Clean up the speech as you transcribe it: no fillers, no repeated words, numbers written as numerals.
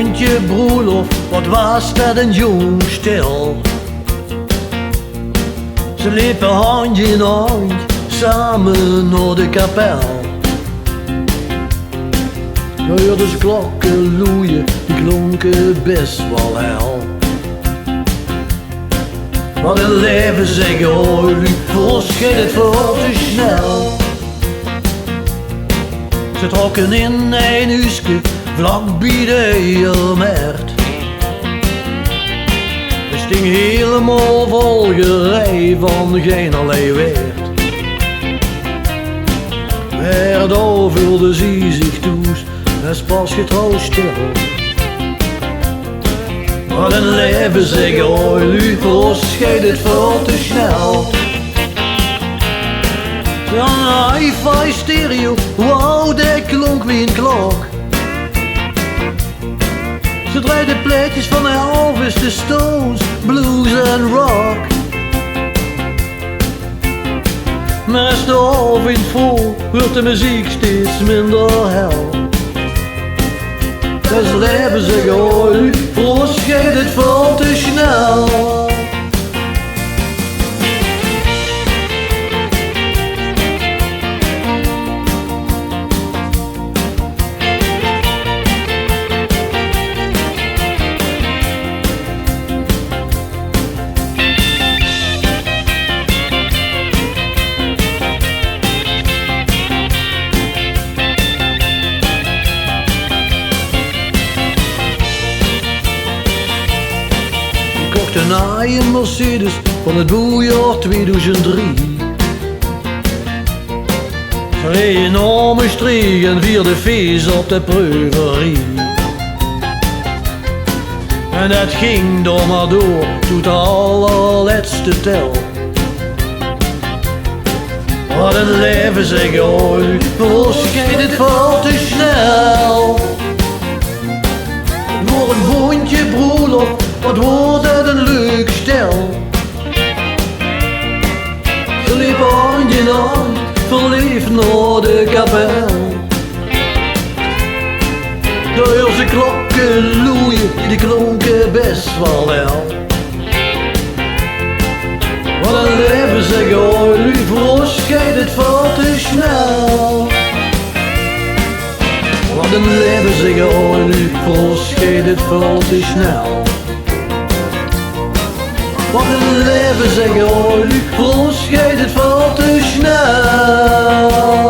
rondje broerlof, wat was dat een jong stel. Ze liepen hand in hand samen naar de kapel. Je hoorde ze klokken loeien, die klonken best wel hel. Wat een leven zeg hoor, voor ons ging het veel te snel. Ze trokken in een huisje vlak bij de Heermert. Het sting helemaal vol gerei van geen allerlei weert. Daardoor vulde ze zich toes, dat is pas getrouwd stil. Wat een leven zeg hoor, voor ons ging het veel te snel. Een hi-fi stereo, wow, dat klonk wie een klok. Ze draaiden plaatjes van Elvis, de Stones, blues en rock. Maar als de avond vol, wordt de muziek steeds minder hel. Dat is leven zeg hoor, voor ons ging het veel te snel. Een Mercedes van het boeljaar 2003. Ze reden om een streek en vierde feest op de preuverie. En dat ging door maar door tot de allerlaatste tel. Wat een leven zeg hoor, voor ons ging het veel te snel. Voor een boontje broerlof, wat wordt het een leuk stel. Ze liepen hand in hand, verliefd naar de kapel. De onze klokken loeien, die klonken best wel hel. Wat een leven zeg hoor, voor ons gaat het veel te snel. Wat een leven zeg hoor, voor ons gaat het veel te snel. Wat een leven zeg hoor, voor ons gaat het veel te snel.